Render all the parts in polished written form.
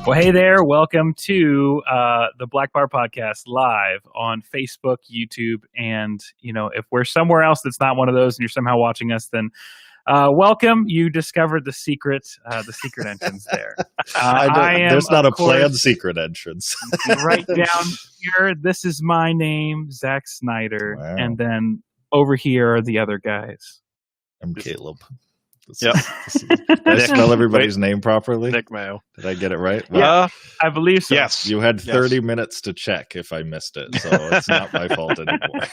Well, hey there. Welcome to the Blackbar podcast live on Facebook, YouTube, and, if we're somewhere else that's not one of those and you're somehow watching us, then welcome. You discovered the secret entrance there. There's not a planned secret entrance. Right down here, this is my name, Zach Snyder, Wow. and then over here are the other guys. I'm Caleb. Yep. Did I spell everybody's name properly? Nick Mayo. Did I get it right? Yeah, I believe so. Yes. You had 30 minutes to check if I missed it, so it's not my fault anymore.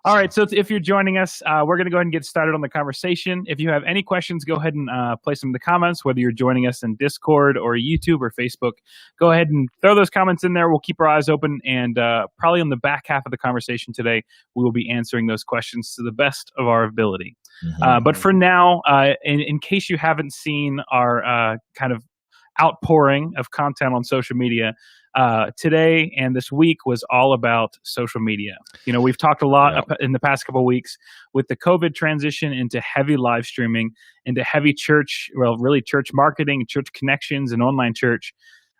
All right, so if you're joining us, we're going to go ahead and get started on the conversation. If you have any questions, go ahead and place them in the comments, whether you're joining us in Discord or YouTube or Facebook. Go ahead and throw those comments in there. We'll keep our eyes open, and probably on the back half of the conversation today, we will be answering those questions to the best of our ability. Mm-hmm. But for now, in case you haven't seen our kind of outpouring of content on social media, today and this week was all about social media. We've talked a lot in the past couple of weeks with the COVID transition into heavy live streaming, into heavy church, really church marketing, church connections, and online church.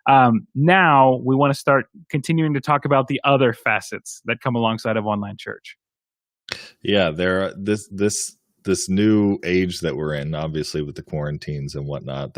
Now we want to start continuing to talk about the other facets that come alongside of online church. Yeah, this new age that we're in, obviously with the quarantines and whatnot,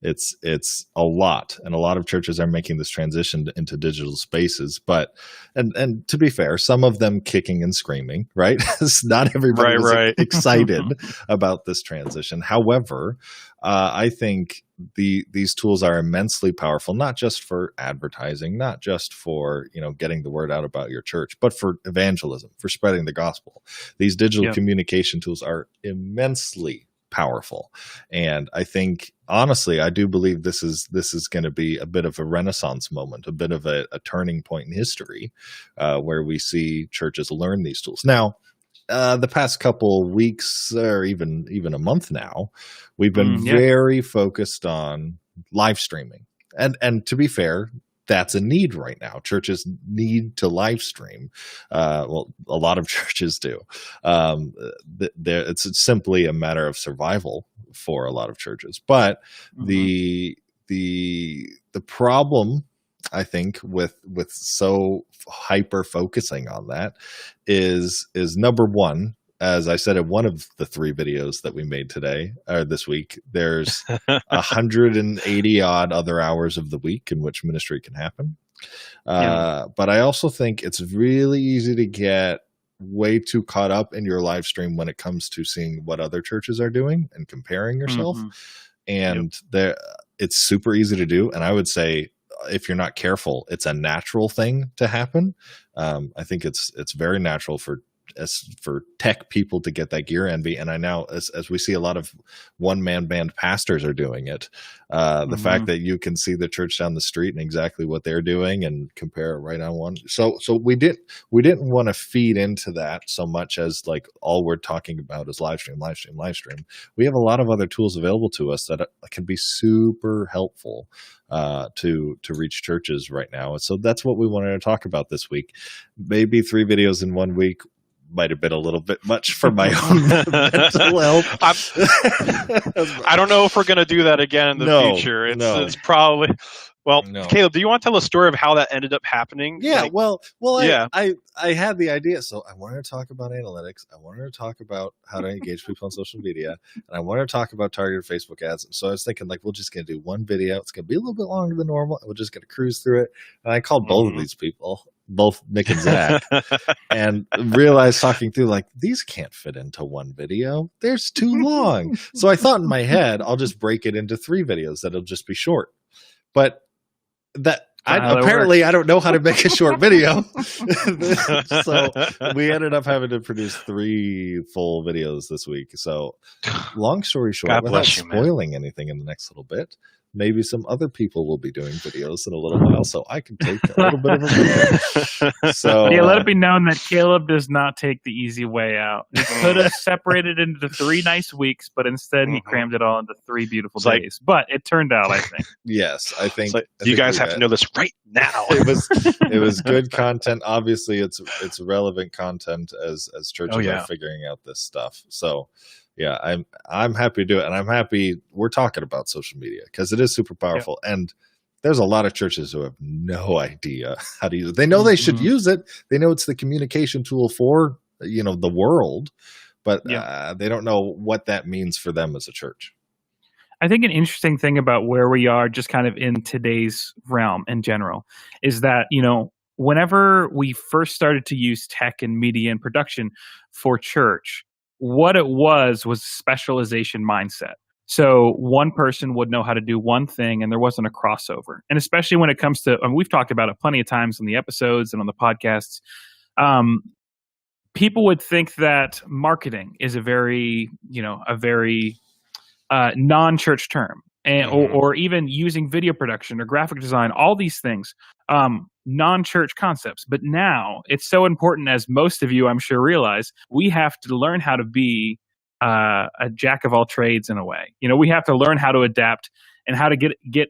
it's a lot, and a lot of churches are making this transition into digital spaces. But and to be fair, some of them kicking and screaming, right? Not everybody was excited about this transition. However, I think these tools are immensely powerful, not just for advertising, not just for getting the word out about your church, but for evangelism, for spreading the gospel. These digital communication tools are immensely powerful, and I think honestly, I do believe this is going to be a bit of a renaissance moment, a bit of a turning point in history, where we see churches learn these tools. Now, the past couple weeks, or even a month now, we've been very focused on live streaming, and to be fair, that's a need right now. Churches need to live stream. Well, a lot of churches do. It's simply a matter of survival for a lot of churches. But the problem, I think, with so hyper focusing on that is number one. As I said in one of the 3 videos that we made today or this week, there's 180 odd other hours of the week in which ministry can happen. But I also think it's really easy to get way too caught up in your live stream when it comes to seeing what other churches are doing and comparing yourself. And it's super easy to do. And I would say, if you're not careful, it's a natural thing to happen. I think it's very natural for tech people to get that gear envy. And I now, as we see, a lot of one-man band pastors are doing it. The fact that you can see the church down the street and exactly what they're doing and compare it right on one. So we didn't want to feed into that so much as like all we're talking about is live stream. We have a lot of other tools available to us that can be super helpful to reach churches right now. And so that's what we wanted to talk about this week. Maybe 3 videos in 1 week might have been a little bit much for my own mental health. I don't know if we're going to do that again in the future. It's probably... Well, Caleb, do you want to tell a story of how that ended up happening? Yeah, I had the idea. So I wanted to talk about analytics. I wanted to talk about how to engage people on social media. And I wanted to talk about targeted Facebook ads. So I was thinking, like, we're just going to do 1 video. It's going to be a little bit longer than normal. And we're just going to cruise through it. And I called both of these people, both Nick and Zach, and realized talking through, like, these can't fit into 1 video. There's too long. So I thought in my head, I'll just break it into 3 videos that'll just be short. But apparently I don't know how to make a short video. So we ended up having to produce 3 full videos this week. So long story short, without spoiling anything in the next little bit, maybe some other people will be doing videos in a little while, so I can take a little bit of a break. So let it be known that Caleb does not take the easy way out. He could have separated into 3 nice weeks, but instead he crammed it all into 3 beautiful days. But it turned out, I think. Yes, I think you guys have to know this right now. It was good content. Obviously, it's relevant content as churches are figuring out this stuff. So. Yeah, I'm happy to do it, and I'm happy we're talking about social media because it is super powerful. And there's a lot of churches who have no idea how to use it. They know they should use it. They know it's the communication tool for the world, but they don't know what that means for them as a church. I think an interesting thing about where we are, just kind of in today's realm in general, is that whenever we first started to use tech and media and production for church, what it was specialization mindset. So one person would know how to do one thing and there wasn't a crossover. And especially when it comes to, we've talked about it plenty of times in the episodes and on the podcasts, people would think that marketing is a very non-church term. And, or even using video production or graphic design, all these things, non-church concepts. But now it's so important, as most of you, I'm sure, realize, we have to learn how to be a jack of all trades in a way. We have to learn how to adapt and how to get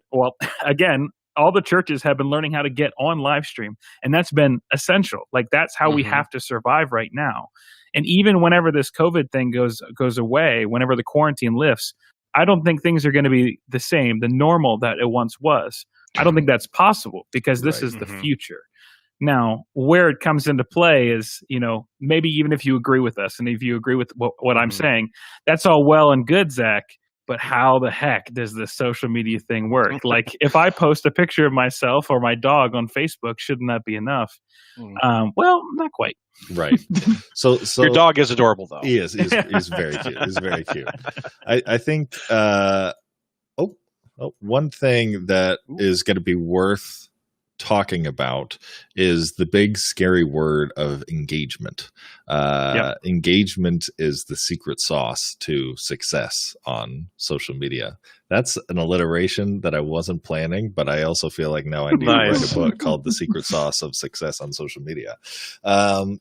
again, all the churches have been learning how to get on live stream, and that's been essential. Like, that's how we have to survive right now. And even whenever this COVID thing goes away, whenever the quarantine lifts, I don't think things are going to be the same, the normal that it once was. I don't think that's possible because this is the future. Now, where it comes into play is, maybe even if you agree with us and if you agree with what I'm saying, that's all well and good, Zach. But how the heck does this social media thing work? Like, if I post a picture of myself or my dog on Facebook, shouldn't that be enough? Well, not quite. Right. So your dog is adorable, though. He is. He's very cute. He's very cute. I think. One thing that is going to be worth talking about is the big scary word of engagement. Engagement is the secret sauce to success on social media. That's an alliteration that I wasn't planning, but I also feel like now I need to write a book called The Secret Sauce of Success on Social Media.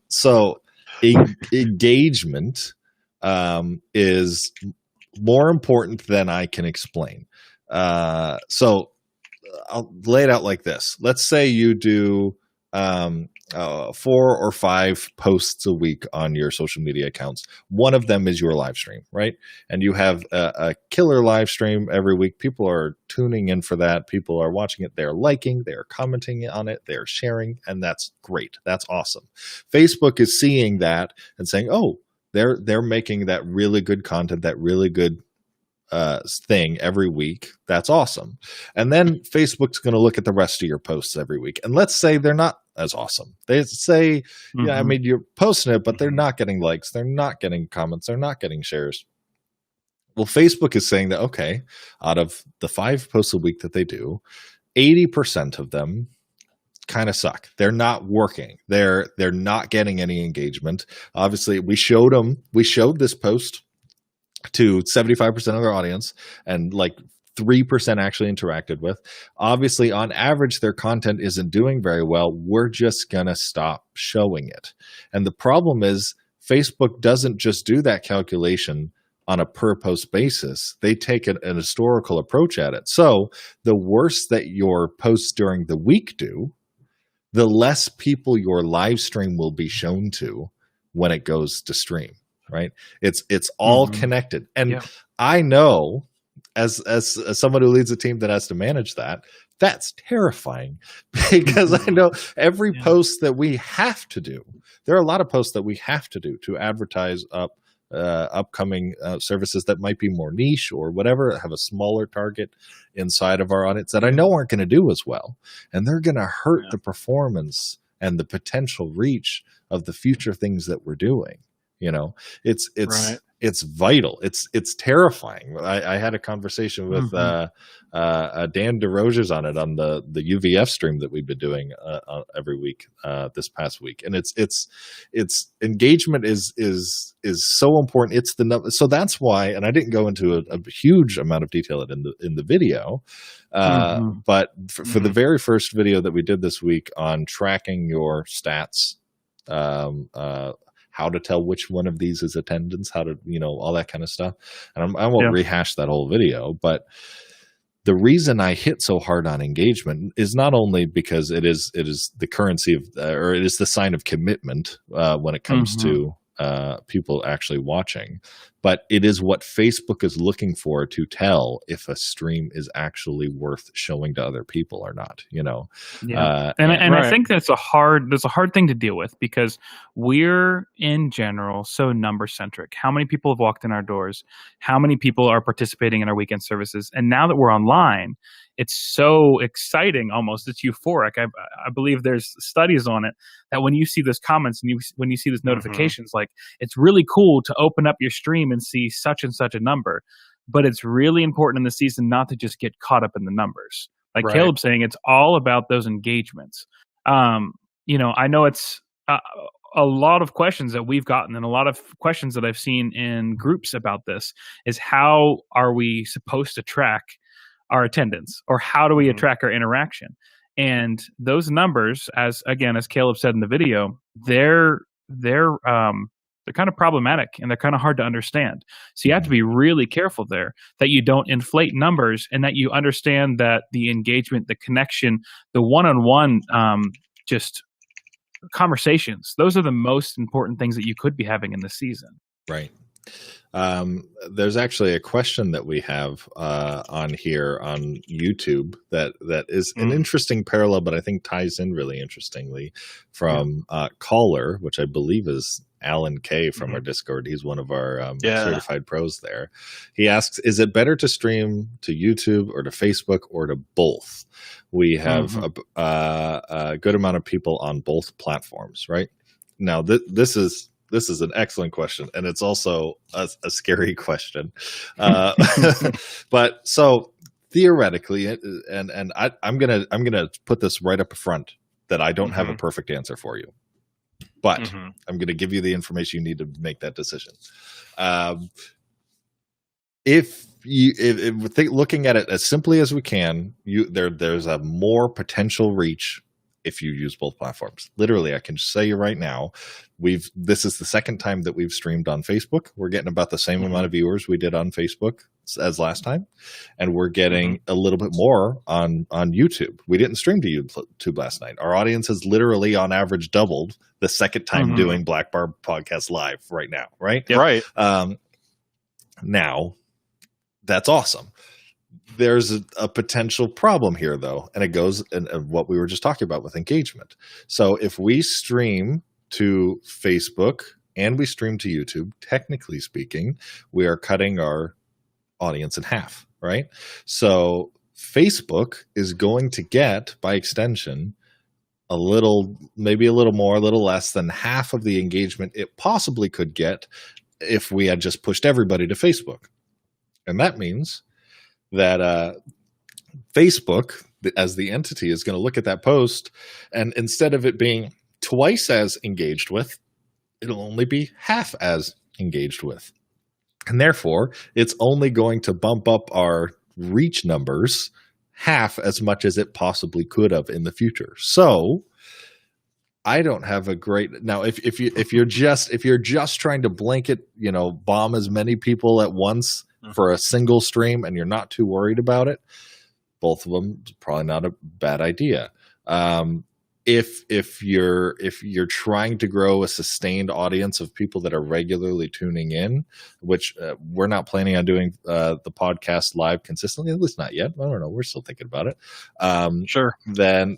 So engagement is more important than I can explain. So I'll lay it out like this. Let's say you do 4 or 5 posts a week on your social media accounts. One of them is your live stream, right? And you have a killer live stream every week. People are tuning in for that. People are watching it. They're liking, they're commenting on it, they're sharing, and that's great. That's awesome. Facebook is seeing that and saying, oh, they're making that really good content, that really good thing every week. That's awesome. And then Facebook's going to look at the rest of your posts every week. And let's say they're not as awesome. They say, yeah, I mean, you're posting it, but they're not getting likes. They're not getting comments. They're not getting shares. Well, Facebook is saying that, okay, out of the 5 posts a week that they do, 80% of them kind of suck. They're not working. They're not getting any engagement. Obviously, we showed this post to 75% of their audience, and like 3% actually interacted with. Obviously, on average, their content isn't doing very well. We're just going to stop showing it. And the problem is Facebook doesn't just do that calculation on a per post basis. They take an historical approach at it. So the worse that your posts during the week do, the less people your live stream will be shown to when it goes to stream. Right. It's all connected. And I know as someone who leads a team that has to manage that, that's terrifying because I know every post that we have to do, there are a lot of posts that we have to do to advertise upcoming services that might be more niche or whatever, have a smaller target inside of our audience that I know aren't going to do as well. And they're going to hurt the performance and the potential reach of the future things that we're doing. It's vital. It's terrifying. I had a conversation with Dan DeRoziers on it on the UVF stream that we've been doing every week this past week, and it's engagement is so important. It's so that's why, and I didn't go into a huge amount of detail in the video, but for the very first video that we did this week on tracking your stats. How to tell which one of these is attendance, how to, all that kind of stuff. And I won't rehash that whole video, but the reason I hit so hard on engagement is not only because it is the currency of, or it is the sign of commitment when it comes to people actually watching, but it is what Facebook is looking for to tell if a stream is actually worth showing to other people or not. I think that's a hard thing to deal with because we're in general so number centric. How many people have walked in our doors? How many people are participating in our weekend services? And now that we're online, it's so exciting almost. It's euphoric. I believe there's studies on it that when you see those comments and when you see those notifications, like it's really cool to open up your stream and see such and such a number. But it's really important in the season not to just get caught up in the numbers. Like Caleb's saying, it's all about those engagements. I know it's a lot of questions that we've gotten and a lot of questions that I've seen in groups about this is how are we supposed to track our attendance, or how do we track our interaction? And those numbers, as Caleb said in the video, they're kind of problematic and they're kind of hard to understand. So you have to be really careful there that you don't inflate numbers and that you understand that the engagement, the connection, the one-on-one, just conversations, those are the most important things that you could be having in this season. Right. There's actually a question that we have on here on YouTube that is an interesting parallel, but I think ties in really interestingly from Caller, which I believe is Alan K from our Discord. He's one of our certified pros there. He asks, is it better to stream to YouTube or to Facebook or to both? We have a good amount of people on both platforms, right? Now, this is an excellent question, and it's also a scary question. But so theoretically, and I'm gonna put this right up front that I don't have a perfect answer for you, but I'm gonna give you the information you need to make that decision. If looking at it as simply as we can, there's a more potential reach if you use both platforms. Literally, I can say right now, this is the second time that we've streamed on Facebook. We're getting about the same amount of viewers we did on Facebook as last time, and we're getting a little bit more on YouTube. We didn't stream to YouTube last night. Our audience has literally, on average, doubled the second time doing Blackbar podcast live right now. Right? Yep. Right. Now, that's awesome. There's a potential problem here, though, and it goes in what we were just talking about with engagement. So if we stream to Facebook and we stream to YouTube, technically speaking, we are cutting our audience in half, right? So Facebook is going to get, by extension, maybe a little more, a little less than half of the engagement it possibly could get if we had just pushed everybody to Facebook. And that means that Facebook, as the entity, is going to look at that post, and instead of it being twice as engaged with, it'll only be half as engaged with. And therefore, it's only going to bump up our reach numbers half as much as it possibly could have in the future. So I don't have a great now. If you're just trying to blanket, bomb as many people at once for a single stream, and you're not too worried about it, both of them probably not a bad idea. If you're trying to grow a sustained audience of people that are regularly tuning in, which we're not planning on doing the podcast live consistently, at least not yet. I don't know. We're still thinking about it. Sure. Then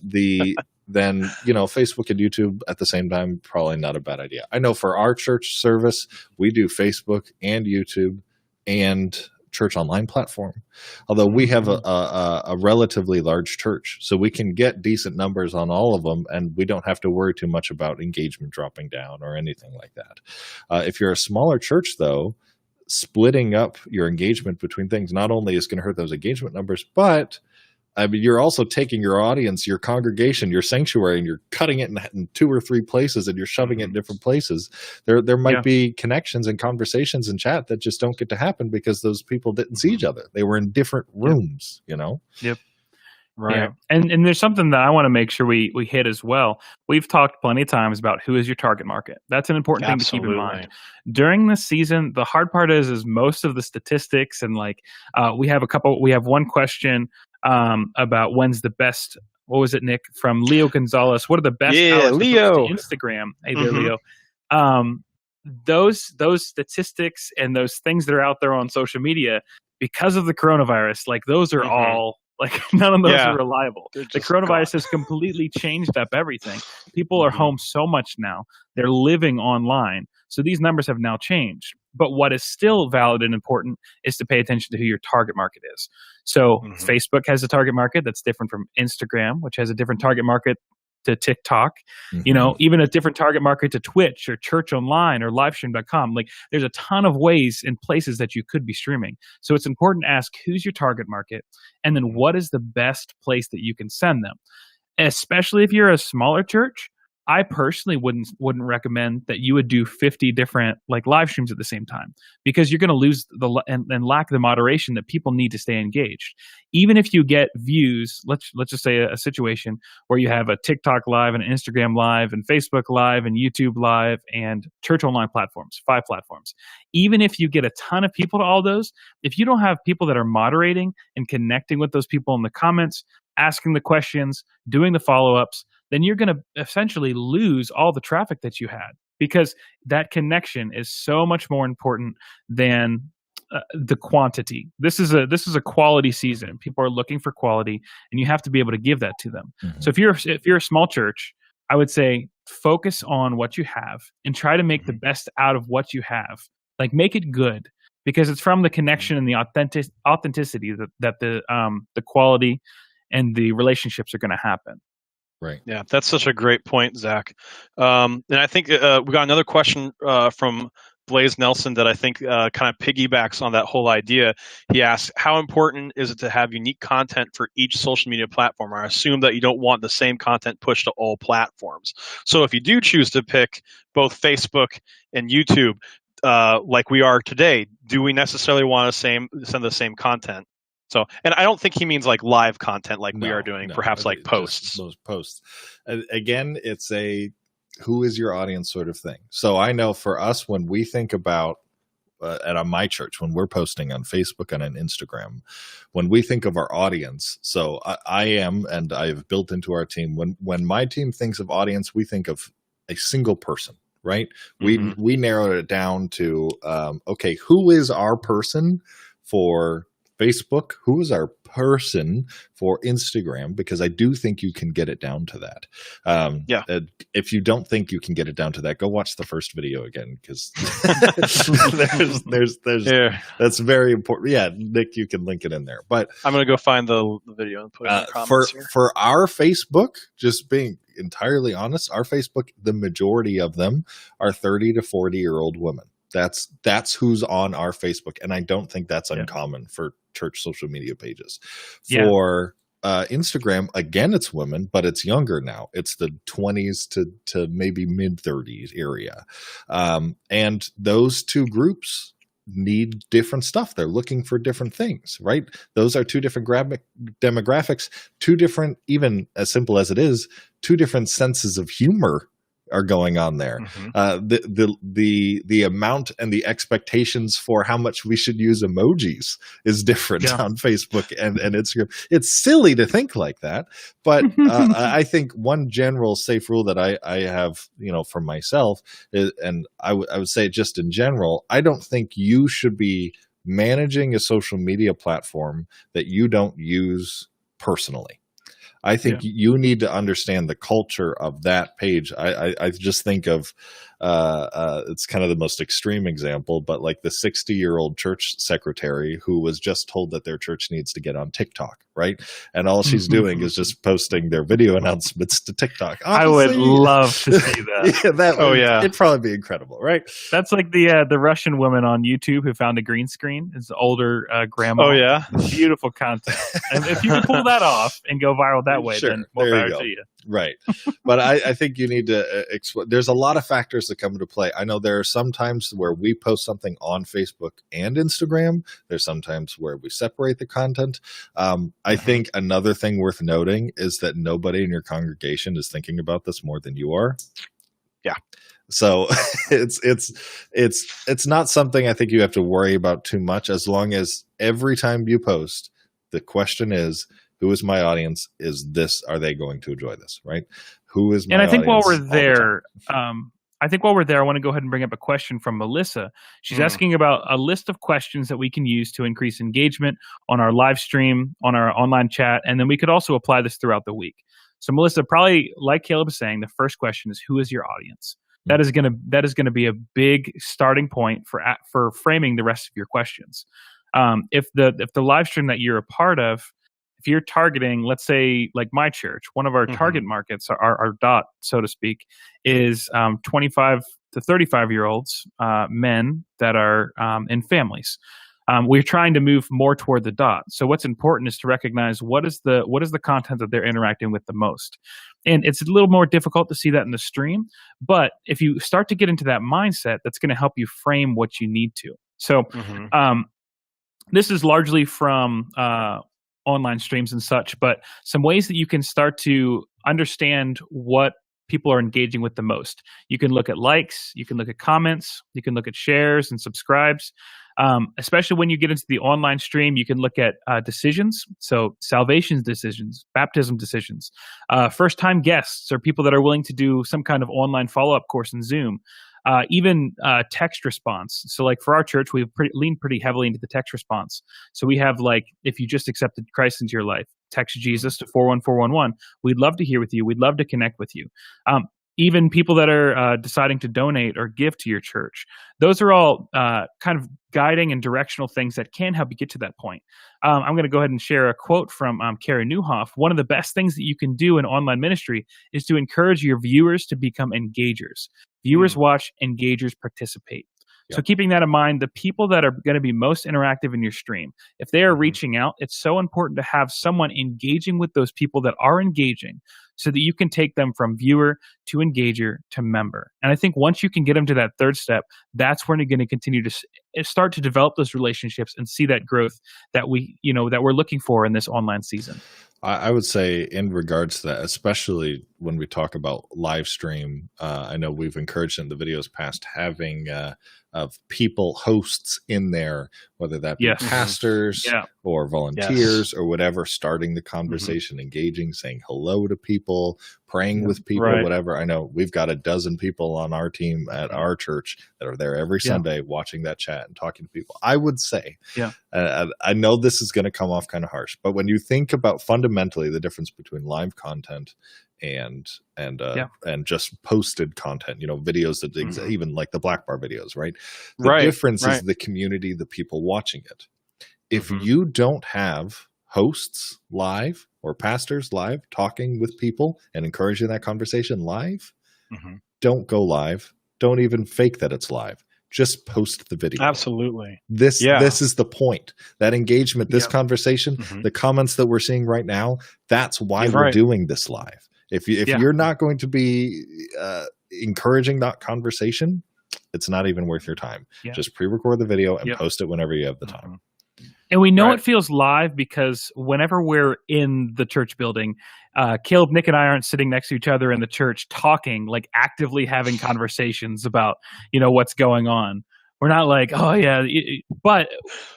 Facebook and YouTube at the same time, probably not a bad idea. I know for our church service, we do Facebook and YouTube and church online platform, although we have a relatively large church, so we can get decent numbers on all of them, and we don't have to worry too much about engagement dropping down or anything like that. If you're a smaller church, though, splitting up your engagement between things not only is going to hurt those engagement numbers, but you're also taking your audience, your congregation, your sanctuary, and you're cutting it in 2 or 3 places, and you're shoving it in different places. There might be connections and conversations and chat that just don't get to happen because those people didn't see each other. They were in different rooms, Yep. Right. Yeah. And there's something that I want to make sure we hit as well. We've talked plenty of times about who is your target market. That's an important thing to keep in mind. During this season, the hard part is most of the statistics, and we have one question about when's the best. What was it, Nick? From Leo Gonzalez. What are the best hours Leo. To Instagram? Hey there, Leo. Those statistics and those things that are out there on social media, because of the coronavirus, those are all none of those are reliable. The coronavirus has completely changed up everything. People are home so much now. They're living online. So these numbers have now changed. But what is still valid and important is to pay attention to who your target market is. So Facebook has a target market that's different from Instagram, which has a different target market to TikTok, even a different target market to Twitch or Church Online or livestream.com. There's a ton of ways and places that you could be streaming. So it's important to ask who's your target market, and then what is the best place that you can send them. Especially if you're a smaller church, I personally wouldn't recommend that you would do 50 different live streams at the same time, because you're going to lose and lack the moderation that people need to stay engaged. Even if you get views, let's just say a situation where you have a TikTok live and Instagram live and Facebook live and YouTube live and church online platforms, 5 platforms. Even if you get a ton of people to all those, if you don't have people that are moderating and connecting with those people in the comments, asking the questions, doing the follow-ups, then you're going to essentially lose all the traffic that you had. because that connection is so much more important than the quantity. This is a quality season. People are looking for quality, and you have to be able to give that to them. Mm-hmm. So if you're a small church, I would say focus on what you have and try to make the best out of what you have. Like, make it good, because it's from the connection and the authenticity that the quality and the relationships are going to happen. Right. Yeah, that's such a great point, Zach. And I think we got another question from Blaze Nelson that I think kind of piggybacks on that whole idea. He asks, how important is it to have unique content for each social media platform? I assume that you don't want the same content pushed to all platforms. So if you do choose to pick both Facebook and YouTube, like we are today, do we necessarily want to send the same content? So, and I don't think he means like live content like we are doing, perhaps like posts. Those posts. Again, it's a who is your audience sort of thing. So I know for us, when we think about at my church, when we're posting on Facebook and on Instagram, when we think of our audience, so I am, and I've built into our team, when my team thinks of audience, we think of a single person. Right? Mm-hmm. We narrowed it down to, okay, who is our person for Facebook? Who is our person for Instagram? Because I do think you can get it down to that. If you don't think you can get it down to that, go watch the first video again, because there's that's very important. Yeah, Nick, you can link it in there. But I'm going to go find the video and put it in the comments here. For our Facebook, just being entirely honest, our Facebook, the majority of them are 30 to 40-year-old women. That's who's on our Facebook, and I don't think that's uncommon for church social media pages. For Instagram, again, it's women, but it's younger now. It's the 20s to maybe mid-30s area, and those two groups need different stuff. They're looking for different things, right? Those are two different demographics, two different, even as simple as it is, two different senses of humor are going on there. Mm-hmm. The amount and the expectations for how much we should use emojis is different on Facebook and Instagram. It's silly to think like that, but I think one general safe rule that I have, for myself is, and I would say just in general, I don't think you should be managing a social media platform that you don't use personally. I think you need to understand the culture of that page. I just think of it's kind of the most extreme example, but like the 60-year-old church secretary who was just told that their church needs to get on TikTok, right? And all she's doing is just posting their video announcements to TikTok. Honestly, I would love to see that. It'd probably be incredible, right? That's like the Russian woman on YouTube who found a green screen. It's the older grandma. Oh yeah, beautiful content. And if you can pull that off and go viral that way, then more power to you. Right. But I think you need to there's a lot of factors that come into play. I know there are some times where we post something on Facebook and Instagram. There's sometimes where we separate the content. I think another thing worth noting is that nobody in your congregation is thinking about this more than you are. Yeah. So it's not something I think you have to worry about too much, as long as every time you post, the question is, who is my audience? Are they going to enjoy this? Right? Who is my audience? And I think while we're there, I want to go ahead and bring up a question from Melissa. She's asking about a list of questions that we can use to increase engagement on our live stream, on our online chat, and then we could also apply this throughout the week. So Melissa, probably like Caleb was saying, the first question is, who is your audience? That is going to be a big starting point for framing the rest of your questions. If the live stream that you're a part of, if you're targeting, let's say, like my church, one of our target markets, our dot, so to speak, is 25 to 35-year-olds, men that are in families. We're trying to move more toward the dot. So what's important is to recognize what is the content that they're interacting with the most. And it's a little more difficult to see that in the stream, but if you start to get into that mindset, that's going to help you frame what you need to. So this is largely from online streams and such, but some ways that you can start to understand what people are engaging with the most. You can look at likes, you can look at comments, you can look at shares and subscribes. Especially when you get into the online stream, you can look at decisions. So salvation decisions, baptism decisions, first-time guests, or people that are willing to do some kind of online follow-up course in Zoom. Even text response. So like for our church, we've leaned pretty heavily into the text response. So we have like, if you just accepted Christ into your life, text Jesus to 41411. We'd love to hear with you. We'd love to connect with you. Even people that are deciding to donate or give to your church. Those are all kind of guiding and directional things that can help you get to that point. I'm going to go ahead and share a quote from Carrie Newhoff. One of the best things that you can do in online ministry is to encourage your viewers to become engagers. Viewers watch, engagers participate. So keeping that in mind, the people that are going to be most interactive in your stream, if they are reaching out, it's so important to have someone engaging with those people that are engaging so that you can take them from viewer to engager to member. And I think once you can get them to that third step, that's when you're going to continue to start to develop those relationships and see that growth that we're looking for in this online season. I would say in regards to that, especially when we talk about live stream, I know we've encouraged in the videos past having of people, hosts in there, whether that be pastors or volunteers or whatever, starting the conversation, engaging, saying hello to people, praying with people, whatever. I know we've got a dozen people on our team at our church that are there every Sunday watching that chat and talking to people. I would say, I know this is going to come off kind of harsh, but when you think about fundamentally the difference between live content and just posted content, videos that even like the Blackbar videos, right? The difference is the community, the people watching it. If you don't have hosts live or pastors live talking with people and encouraging that conversation live, don't go live. Don't even fake that it's live. Just post the video. Absolutely. This is the point. That engagement, this conversation, the comments that we're seeing right now, that's why we're doing this live. If you're not going to be encouraging that conversation, it's not even worth your time. Just pre-record the video and post it whenever you have the time. And we know it feels live because whenever we're in the church building, Caleb, Nick, and I aren't sitting next to each other in the church talking, like actively having conversations about, what's going on. We're not like, oh yeah, but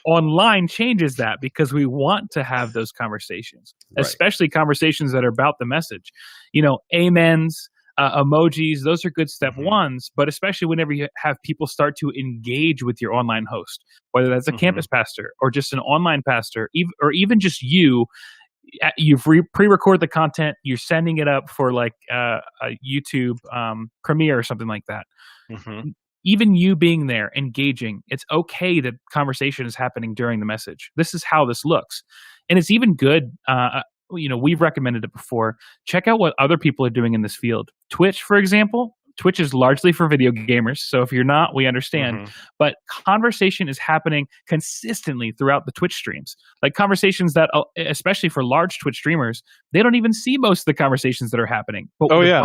online changes that because we want to have those conversations, especially conversations that are about the message. Amens, emojis, those are good step ones, but especially whenever you have people start to engage with your online host, whether that's a campus pastor or just an online pastor, or even just you pre-record the content, you're sending it up for like a YouTube premiere or something like that. Even you being there, engaging, it's okay that conversation is happening during the message. This is how this looks. And it's even good, we've recommended it before. Check out what other people are doing in this field. Twitch, for example. Twitch is largely for video gamers, so if you're not, we understand. But conversation is happening consistently throughout the Twitch streams. Like conversations that, especially for large Twitch streamers, they don't even see most of the conversations that are happening. But the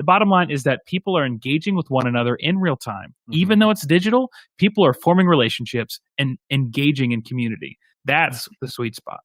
bottom line is that people are engaging with one another in real time. Even though it's digital, people are forming relationships and engaging in community. That's the sweet spot.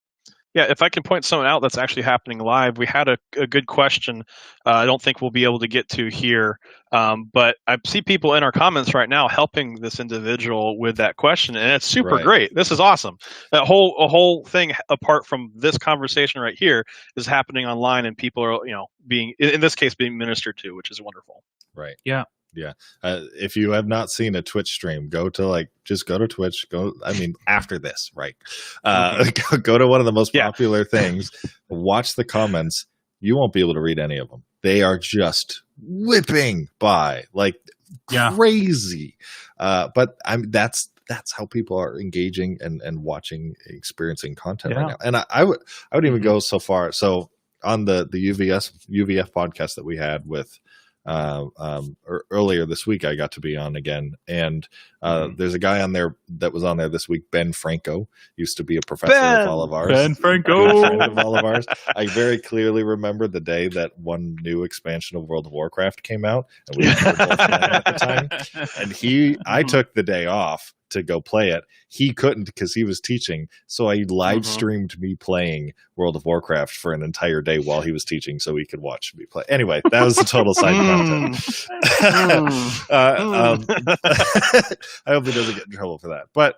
Yeah, if I can point something out that's actually happening live, we had a good question I don't think we'll be able to get to here, but I see people in our comments right now helping this individual with that question, and it's super great. This is awesome. That whole thing, apart from this conversation right here, is happening online, and people are, being, in this case, being ministered to, which is wonderful. Right. Yeah. Yeah. If you have not seen a Twitch stream, just go to Twitch. After this, right? Go to one of the most popular things, watch the comments. You won't be able to read any of them. They are just whipping by like crazy. But that's how people are engaging and watching, experiencing content right now. And I would even go so far. So on the UVF podcast that we had with earlier this week, I got to be on again, and there's a guy on there that was on there this week. Ben Franco used to be a professor of all of ours. Ben Franco, of all of ours. I very clearly remember the day that one new expansion of World of Warcraft came out, and we were both playing at the time. And I took the day off to go play it. He couldn't because he was teaching. So I live streamed me playing World of Warcraft for an entire day while he was teaching so he could watch me play. Anyway, that was the total side content. I hope he doesn't get in trouble for that. But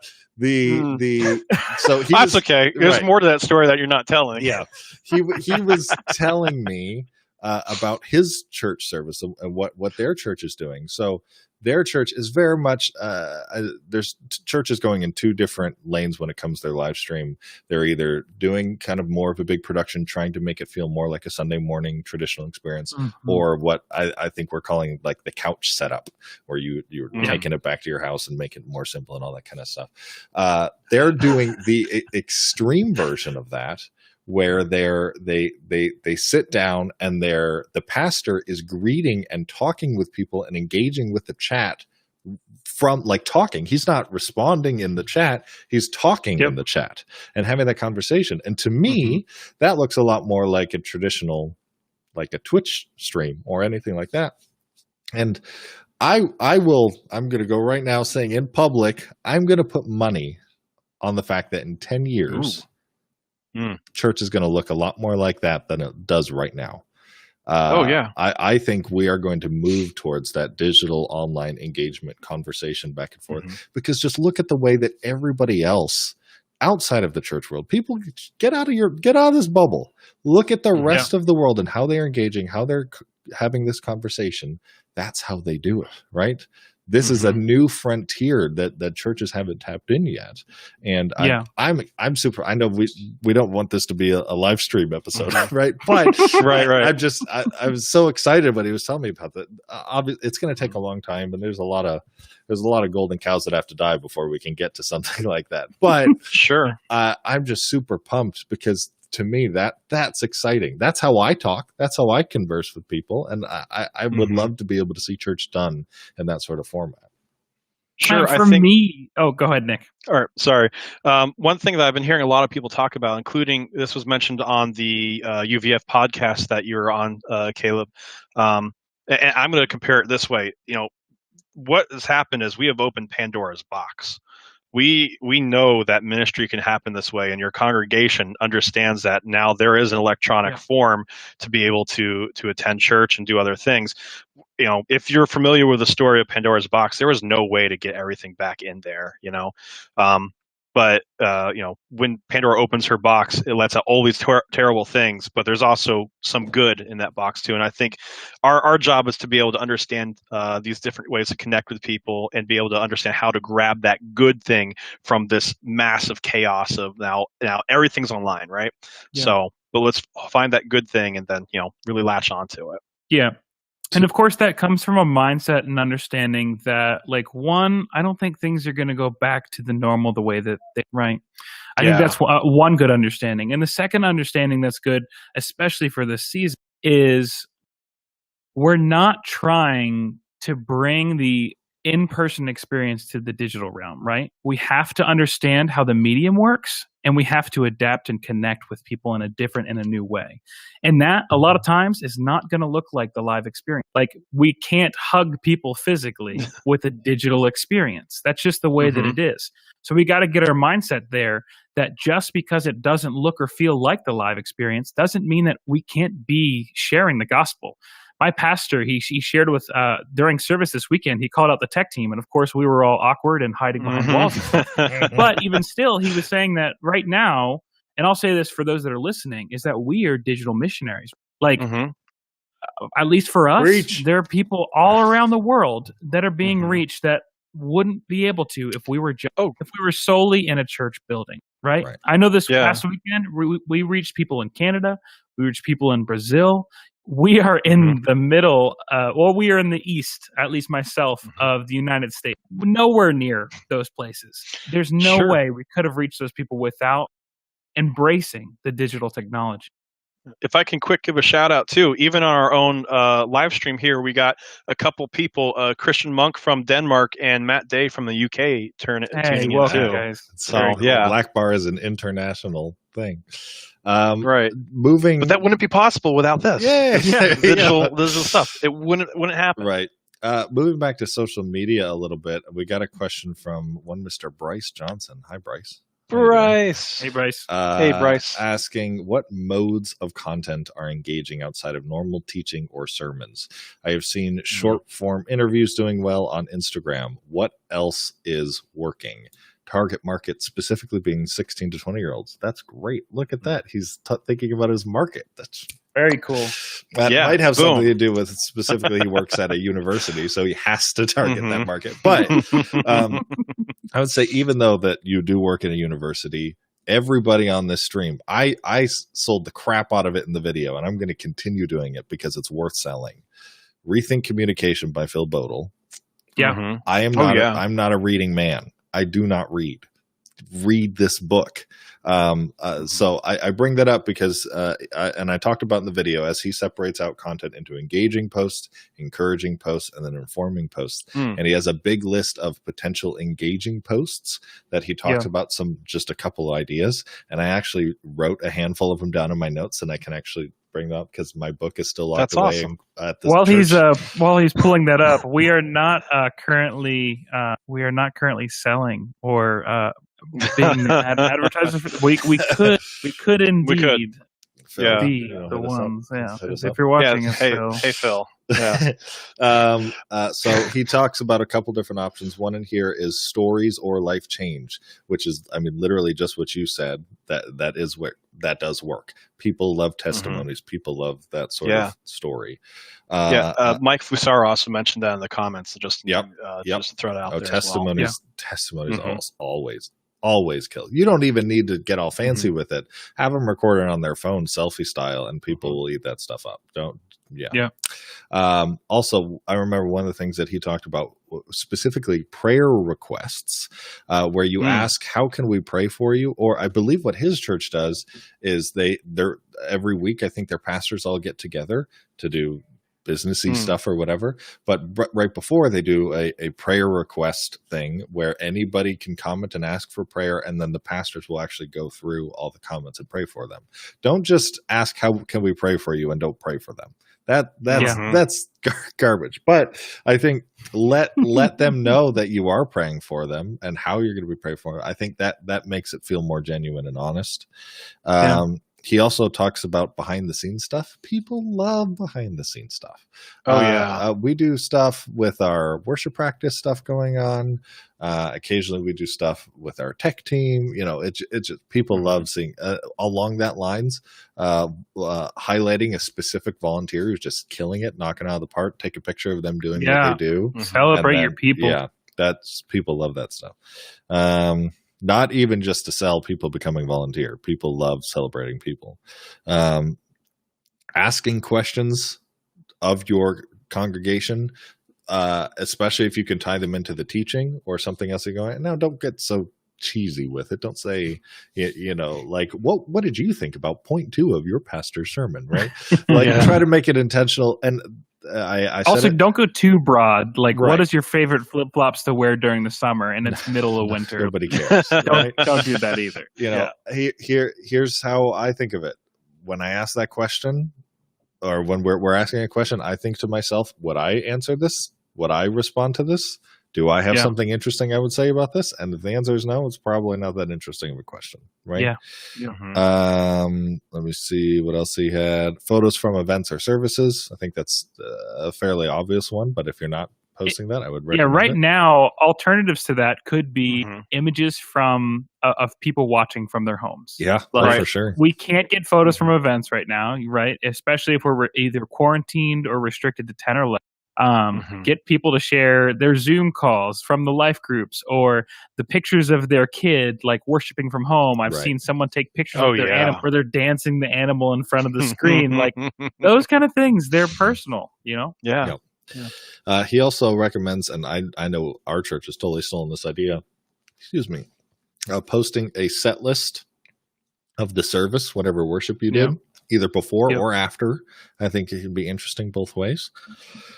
so he that's was, okay. There's right. more to that story that you're not telling. Yeah. He was telling me about his church service and what their church is doing. So their church is very much there's churches going in two different lanes when it comes to their live stream. They're either doing kind of more of a big production, trying to make it feel more like a Sunday morning traditional experience, or what I think we're calling like the couch setup, where you're taking it back to your house and making it more simple and all that kind of stuff. They're doing the extreme version of that, where they sit down and the pastor is greeting and talking with people and engaging with the chat from like talking. He's not responding in the chat. He's talking in the chat and having that conversation. And to me, that looks a lot more like a traditional, like a Twitch stream or anything like that. And I'm going to go right now saying in public, I'm going to put money on the fact that in 10 years, church is going to look a lot more like that than it does right now. I think we are going to move towards that digital online engagement conversation back and forth, because just look at the way that everybody else outside of the church world, people get out of this bubble. Look at the rest of the world and how they're engaging, how they're having this conversation. That's how they do it, right? This is a new frontier that churches haven't tapped in yet, and I'm super. I know we don't want this to be a live stream episode, right? But right. I was so excited when he was telling me about that. Obviously, it's going to take a long time, and there's a lot of golden cows that have to die before we can get to something like that. But I'm just super pumped because, to me, that's exciting. That's how I talk. That's how I converse with people. And I would love to be able to see church done in that sort of format. Sure. For me, go ahead, Nick. All right. Sorry. One thing that I've been hearing a lot of people talk about, including this was mentioned on the UVF podcast that you're on, Caleb. And I'm going to compare it this way. You know, what has happened is we have opened Pandora's box. We know that ministry can happen this way, and your congregation understands that now there is an electronic form to be able to attend church and do other things. You know, if you're familiar with the story of Pandora's box, there was no way to get everything back in there, you know. But you know, when Pandora opens her box, it lets out all these terrible things, but there's also some good in that box too. And I think our job is to be able to understand these different ways to connect with people and be able to understand how to grab that good thing from this massive chaos of now everything's online, right? Yeah. So, but let's find that good thing and then, you know, really latch onto it. Yeah. And of course, that comes from a mindset and understanding that, like, one, I don't think things are going to go back to the normal the way that they, right? I think that's one good understanding. And the second understanding that's good, especially for this season, is we're not trying to bring the in-person experience to the digital realm, right? We have to understand how the medium works, and we have to adapt and connect with people in a different and a new way. And that, a lot of times, is not going to look like the live experience. Like, we can't hug people physically with a digital experience. That's just the way that it is. So we got to get our mindset there that just because it doesn't look or feel like the live experience doesn't mean that we can't be sharing the gospel. My pastor, he shared with, during service this weekend, he called out the tech team. And of course, we were all awkward and hiding behind walls. But even still, he was saying that right now, and I'll say this for those that are listening, is that we are digital missionaries. Like, at least for us, there are people all around the world that are being reached that wouldn't be able to if we were solely in a church building, right? I know this past weekend, we reached people in Canada, we reached people in Brazil. We are in the middle, we are in the east, at least myself, of the United States. Nowhere near those places. There's no way we could have reached those people without embracing the digital technology. If I can quick give a shout out too, even on our own live stream here, we got a couple people, Christian Monk from Denmark and Matt Day from the UK tuning in too. Guys. So Blackbar is an international thing. Moving, but that wouldn't be possible without this. Digital stuff. It wouldn't happen. Right. Moving back to social media a little bit, we got a question from one Mr. Bryce Johnson. Hi, Bryce. Bryce. Hey, Bryce. Hey, Bryce. Asking what modes of content are engaging outside of normal teaching or sermons. I have seen short form interviews doing well on Instagram. What else is working? Target market specifically being 16 to 20-year-olds. That's great. Look at that. He's thinking about his market. That's very cool. That might have something to do with specifically he works at a university, so he has to target that market. But I would say even though that you do work in a university, everybody on this stream, I sold the crap out of it in the video, and I'm going to continue doing it because it's worth selling. Rethink Communication by Phil Bodle. Yeah. I am not I'm not a reading man. I do not read. Read this book. So I bring that up because, I talked about in the video, as he separates out content into engaging posts, encouraging posts, and then informing posts. And he has a big list of potential engaging posts that he talks about, just a couple of ideas. And I actually wrote a handful of them down in my notes, and I can actually bring them up because my book is still locked away. Awesome. At this while he's pulling that up, we are not currently selling or being advertisers. We could indeed be the ones. If you're watching us, hey Phil. Yeah. So he talks about a couple different options. One in here is stories or life change, which is, literally just what you said. That does work. People love testimonies. People love that sort of story. Mike Fusaro also mentioned that in the comments. Just to throw it out there. Testimonies. Testimonies always kill. You don't even need to get all fancy with it. Have them record it on their phone, selfie style, and people will eat that stuff up. Also, I remember one of the things that he talked about, specifically prayer requests, where you ask, how can we pray for you? Or I believe what his church does is they're every week, I think their pastors all get together to do businessy stuff or whatever, but right before they do a prayer request thing where anybody can comment and ask for prayer, and then the pastors will actually go through all the comments and pray for them. Don't just ask how can we pray for you and don't pray for them. That's garbage. But I think let them know that you are praying for them and how you're going to be praying for them. I think that makes it feel more genuine and honest. He also talks about behind the scenes stuff. People love behind the scenes stuff. We do stuff with our worship practice stuff going on. Occasionally we do stuff with our tech team. It's just, people love seeing along that lines, highlighting a specific volunteer who's just killing it, knocking it out of the park. Take a picture of them doing what they do. Celebrate your people. Yeah, people love that stuff. Not even just to sell, people becoming volunteer. People love celebrating people. Asking questions of your congregation, especially if you can tie them into the teaching or something else. You're going, no, don't get so cheesy with it. Don't say, like, what did you think about point 2 of your pastor's sermon, right? Try to make it intentional. And I also don't go too broad. Like, what is your favorite flip flops to wear during the summer? And it's middle of winter. Nobody cares. Right? Don't do that either. Here's how I think of it. When I ask that question, or when we're asking a question, I think to myself, would I answer this? Would I respond to this? Do I have something interesting I would say about this? And if the answer is no, it's probably not that interesting of a question, right? Let me see what else he had. Photos from events or services. I think that's a fairly obvious one, but if you're not posting that, I would recommend it. Now, alternatives to that could be images from of people watching from their homes. Yeah, for sure. We can't get photos from events right now, right? Especially if we're either quarantined or restricted to 10 or 11. Get people to share their Zoom calls from the life groups or the pictures of their kid, like worshiping from home. I've seen someone take pictures of their animal where they're dancing the animal in front of the screen. Like those kind of things, they're personal, Yeah. He also recommends, and I know our church is totally stolen this idea, posting a set list of the service, whatever worship you did. Either before or after. I think it could be interesting both ways.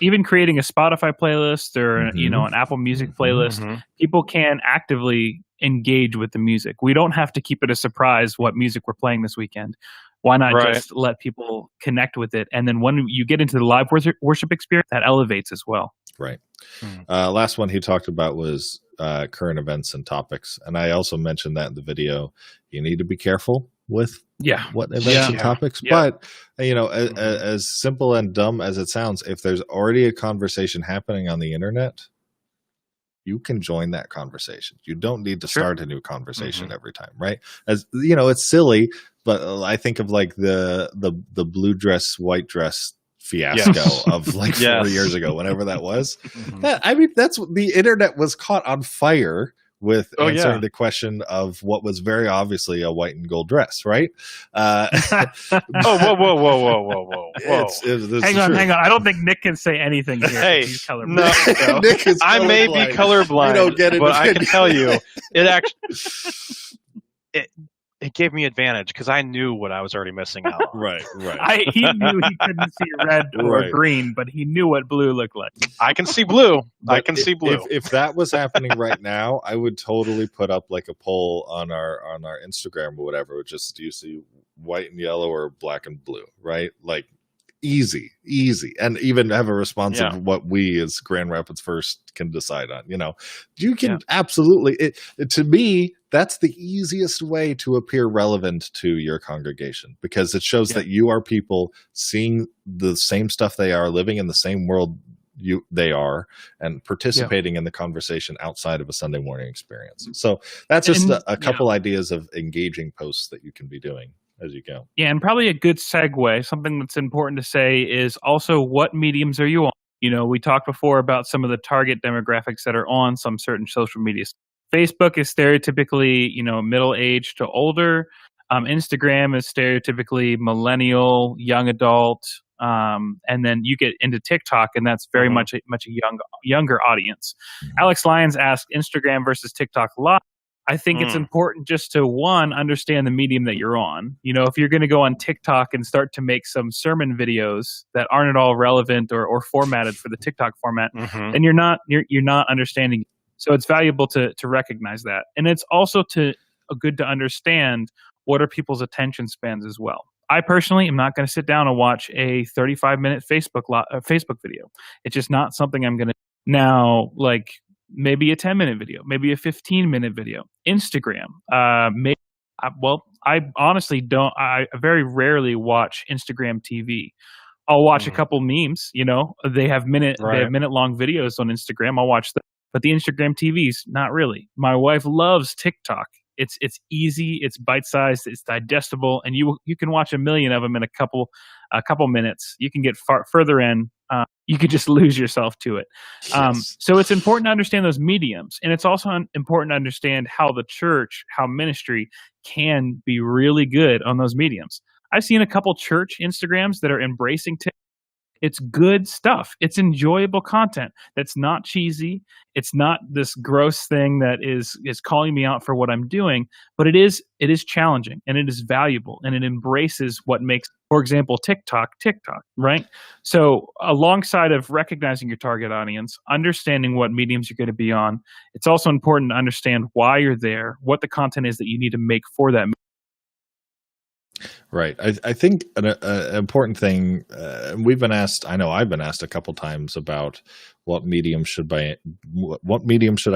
Even creating a Spotify playlist or an Apple Music playlist, people can actively engage with the music. We don't have to keep it a surprise what music we're playing this weekend. Why not just let people connect with it? And then when you get into the live worship experience, that elevates as well. Right. Last one he talked about was current events and topics. And I also mentioned that in the video. You need to be careful with what events and topics. Yeah. But, as simple and dumb as it sounds, if there's already a conversation happening on the internet, you can join that conversation. You don't need to start a new conversation every time, right? As you know, it's silly, but I think of like the blue dress, white dress fiasco of like 4 years ago, whenever that was. I mean, that's what the internet was caught on fire with answering the question of what was very obviously a white and gold dress, right? Whoa. Hang on. I don't think Nick can say anything here. Hey, he's colorblind. no. Nick is I may be colorblind, you don't get it, but I can tell you, it actually it gave me advantage because I knew what I was already missing out on. Right. He knew he couldn't see red or green, but he knew what blue looked like. I can see blue. See blue. If that was happening right now, I would totally put up like a poll on our Instagram or whatever. Just do you see white and yellow or black and blue, right? Like easy, and even have a response of what we as Grand Rapids First can decide on. You can absolutely. To me, that's the easiest way to appear relevant to your congregation, because it shows that you are people seeing the same stuff they are, living in the same world they are, and participating in the conversation outside of a Sunday morning experience. So that's just a couple ideas of engaging posts that you can be doing as you go. Yeah, and probably a good segue, something that's important to say is also what mediums are you on? We talked before about some of the target demographics that are on some certain social media. Facebook is stereotypically, middle-aged to older. Instagram is stereotypically millennial, young adult. And then you get into TikTok, and that's very much a younger audience. Alex Lyons asked Instagram versus TikTok Live. I think it's important just to, one, understand the medium that you're on. If you're going to go on TikTok and start to make some sermon videos that aren't at all relevant or formatted for the TikTok format, then you're not understanding. So it's valuable to recognize that. And it's also good to understand what are people's attention spans as well. I personally am not going to sit down and watch a 35-minute Facebook video. It's just not something I'm going to. Now, like, maybe a 10-minute video, maybe a 15-minute video. Instagram, I honestly don't. I very rarely watch Instagram TV. I'll watch a couple memes. They have minute-long videos on Instagram. I'll watch them, but the Instagram TVs, not really. My wife loves TikTok. It's easy, it's bite-sized, it's digestible, and you can watch a million of them in a couple minutes. You can get further in. You could just lose yourself to it. So it's important to understand those mediums, and it's also important to understand how the church, how ministry can be really good on those mediums. I've seen a couple church Instagrams that are embracing TikTok. It's good stuff. It's enjoyable content that's not cheesy. It's not this gross thing that is calling me out for what I'm doing, but it is challenging, and it is valuable, and it embraces what makes, for example, TikTok, right? So alongside of recognizing your target audience, understanding what mediums you're going to be on, it's also important to understand why you're there, what the content is that you need to make for that. Right. I think an important thing, we've been asked, I know I've been asked a couple times about what medium should I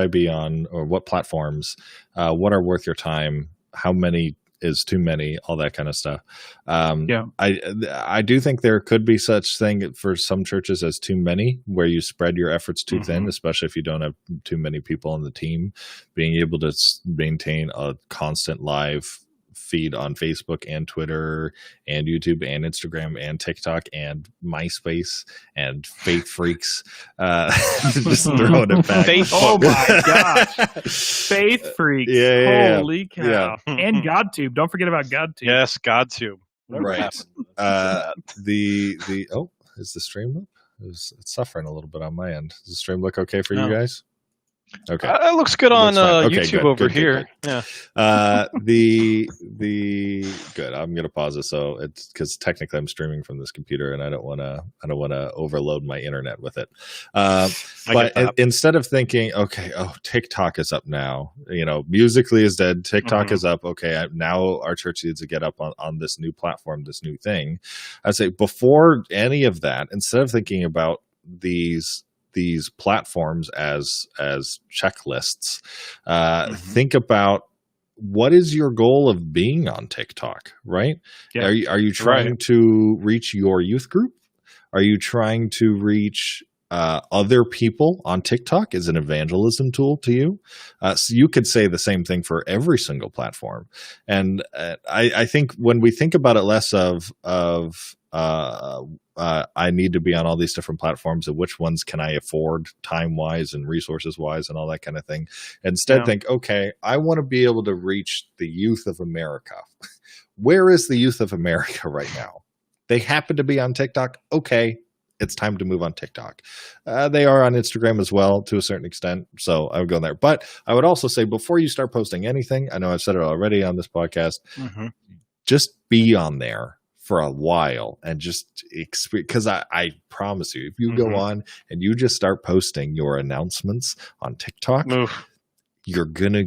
be on, or what platforms, what are worth your time, how many is too many, all that kind of stuff. I do think there could be such thing for some churches as too many, where you spread your efforts too thin, especially if you don't have too many people on the team. Being able to maintain a constant live feed on Facebook and Twitter and YouTube and Instagram and TikTok and MySpace and Faith Freaks. Just throwing it back. Oh my gosh. Faith Freaks. Holy cow. Yeah. And GodTube. Don't forget about GodTube. Yes, GodTube. Right. Is the stream up? It's suffering a little bit on my end. Does the stream look okay for you guys? Okay, it looks good on YouTube over here. Good. Yeah. Good. I'm gonna pause it so it's because technically I'm streaming from this computer and I don't want to overload my internet with it. But instead of thinking, okay, TikTok is up now. Musically is dead. TikTok is up. Okay, now our church needs to get up on this new platform, this new thing. I'd say before any of that, instead of thinking about these these platforms as checklists, think about, what is your goal of being on TikTok, right? Yeah. Are you trying to reach your youth group? Are you trying to reach other people on TikTok? Is an evangelism tool to you? So you could say the same thing for every single platform. And I think when we think about it less of I need to be on all these different platforms, and which ones can I afford time wise and resources wise and all that kind of thing. Instead, think, okay, I want to be able to reach the youth of America. Where is the youth of America right now? They happen to be on TikTok. Okay, it's time to move on TikTok. They are on Instagram as well to a certain extent, so I would go there. But I would also say, before you start posting anything, I know I've said it already on this podcast, just be on there for a while and just experience, because I promise you, if you go on and you just start posting your announcements on TikTok, you're gonna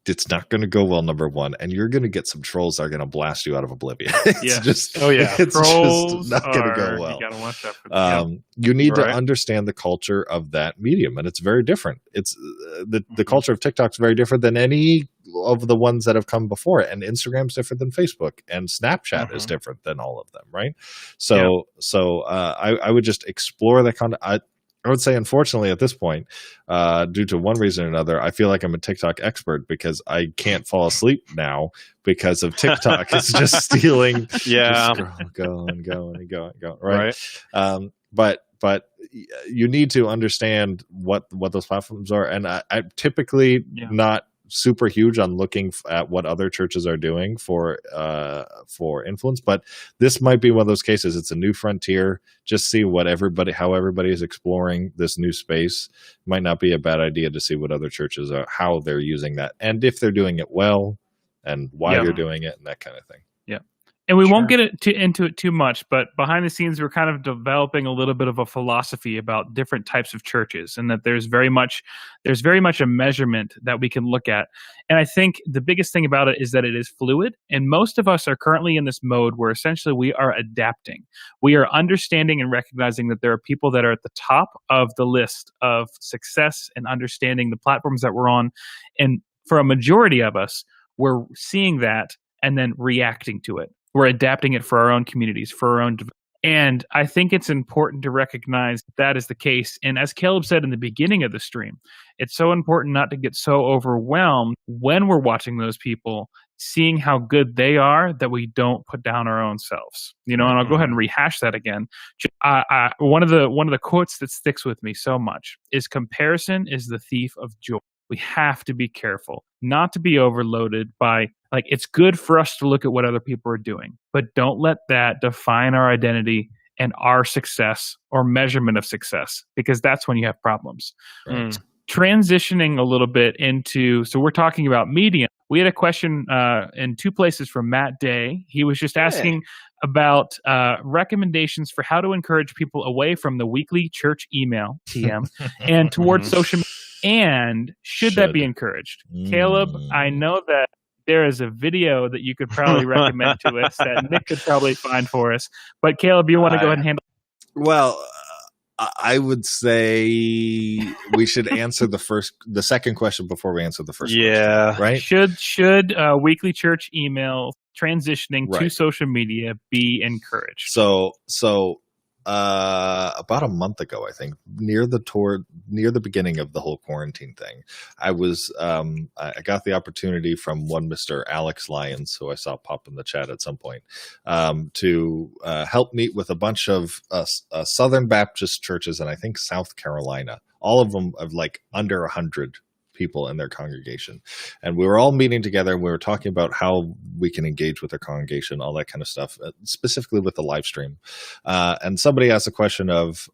it's not gonna go well, number one, and you're gonna get some trolls that are gonna blast you out of oblivion. It's just it's trolls just not gonna go well. You gotta watch out for them. You need to understand the culture of that medium, and it's very different. It's the culture of TikTok's very different than any of the ones that have come before it, and Instagram's different than Facebook, and Snapchat is different than all of them, right? So I would just explore that content. I would say, unfortunately, at this point, due to one reason or another, I feel like I'm a TikTok expert, because I can't fall asleep now because of TikTok. It's just stealing. Yeah. Just go and go and go and go. Right. But you need to understand what those platforms are. And I typically not super huge on looking at what other churches are doing for influence, but this might be one of those cases. It's a new frontier. Just see how everybody is exploring this new space. Might not be a bad idea to see what other churches are, how they're using that, and if they're doing it well, and why they're doing it, and that kind of thing. And we won't get into it too much, but behind the scenes, we're kind of developing a little bit of a philosophy about different types of churches, and that there's very much a measurement that we can look at. And I think the biggest thing about it is that it is fluid, and most of us are currently in this mode where essentially we are adapting. We are understanding and recognizing that there are people that are at the top of the list of success and understanding the platforms that we're on. And for a majority of us, we're seeing that and then reacting to it. We're adapting it for our own communities, for our own development. And I think it's important to recognize that is the case. And as Caleb said in the beginning of the stream, it's so important not to get so overwhelmed when we're watching those people, seeing how good they are, that we don't put down our own selves. And I'll go ahead and rehash that again. One of the quotes that sticks with me so much is, comparison is the thief of joy. We have to be careful not to be overloaded by, it's good for us to look at what other people are doing, but don't let that define our identity and our success or measurement of success, because that's when you have problems. Transitioning a little bit into, so we're talking about media. We had a question in two places from Matt Day. He was just asking about recommendations for how to encourage people away from the weekly church email, TM, and towards social media. And should that be encouraged? Caleb, I know that there is a video that you could probably recommend to us that Nick could probably find for us. But Caleb, you want to go ahead and handle it? Well, I would say we should answer the second question before we answer the first question. Right? Should weekly church email transitioning to social media be encouraged? So about a month ago, I think, near the beginning of the whole quarantine thing, I got the opportunity from one Mr. Alex Lyons, who I saw pop in the chat at some point, to help meet with a bunch of Southern Baptist churches, and I think South Carolina. All of them of under 100 people in their congregation, and we were all meeting together, and we were talking about how we can engage with their congregation, all that kind of stuff, specifically with the live stream. And somebody asked a question of,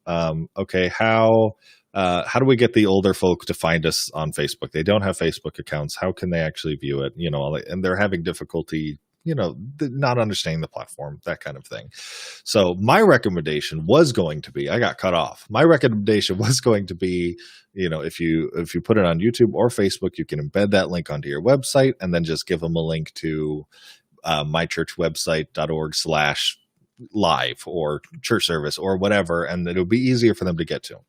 okay, how do we get the older folk to find us on Facebook? They don't have Facebook accounts. How can they actually view it? And they're having difficulty, not understanding the platform, that kind of thing. So my recommendation was going to be, I got cut off. My recommendation was going to be, if you put it on YouTube or Facebook, you can embed that link onto your website and then just give them a link to mychurchwebsite.org/live or church service or whatever, and it'll be easier for them to get to.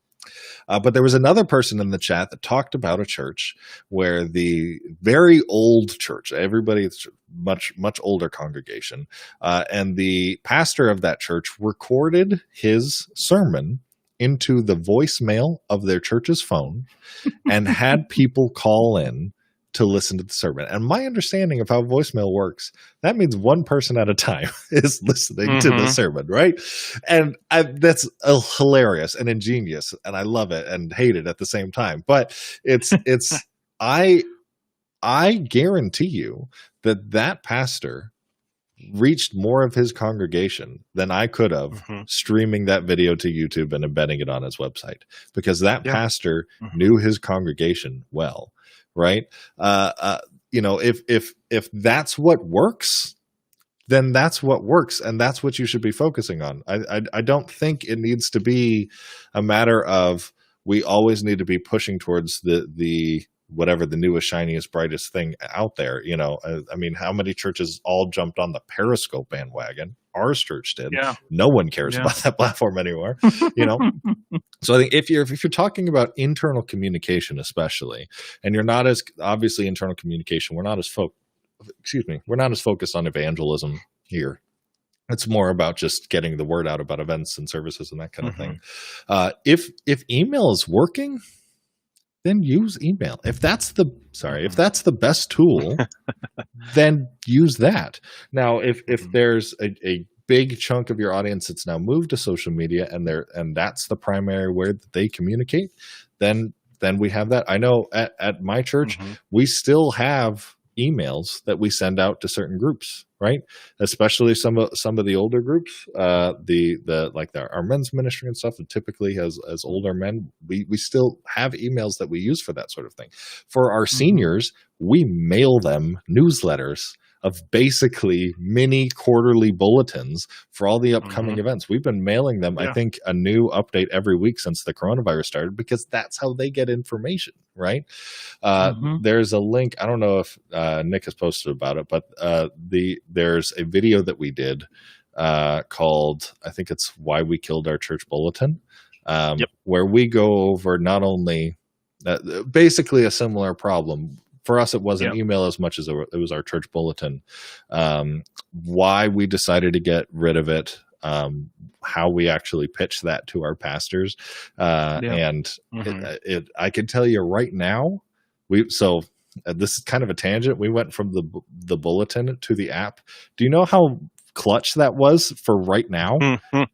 But there was another person in the chat that talked about a church where the very old church, everybody's much older congregation, and the pastor of that church recorded his sermon into the voicemail of their church's phone and had people call in to listen to the sermon. And my understanding of how voicemail works, that means one person at a time is listening to the sermon, right? And that's hilarious and ingenious, and I love it and hate it at the same time. But I guarantee you that pastor reached more of his congregation than I could have streaming that video to YouTube and embedding it on his website, because that pastor knew his congregation well. Right. If that's what works, then that's what works. And that's what you should be focusing on. I don't think it needs to be a matter of we always need to be pushing towards the whatever the newest, shiniest, brightest thing out there. I mean, how many churches all jumped on the Periscope bandwagon? Our church did. Yeah. No one cares about that platform anymore. So I think if you're talking about internal communication, especially, and you're not as obviously internal communication, we're not as focused on evangelism here. It's more about just getting the word out about events and services and that kind of thing. If email is working, then use email. If that's the best tool, then use that. Now, if there's a big chunk of your audience that's now moved to social media and that's the primary way that they communicate, then we have that. I know at my church, we still have emails that we send out to certain groups, right? Especially some of the older groups, our men's ministry and stuff that typically has as older men, we still have emails that we use for that sort of thing. For our seniors, we mail them newsletters of basically mini quarterly bulletins for all the upcoming events. We've been mailing them, I think, a new update every week since the coronavirus started, because that's how they get information, right? There's a link. I don't know if Nick has posted about it, but there's a video that we did called, I think it's Why We Killed Our Church Bulletin, where we go over not only basically a similar problem. For us, it wasn't email as much as it was our church bulletin. Why we decided to get rid of it, how we actually pitched that to our pastors, and I can tell you right now, this is kind of a tangent. We went from the bulletin to the app. Do you know how clutch that was for right now?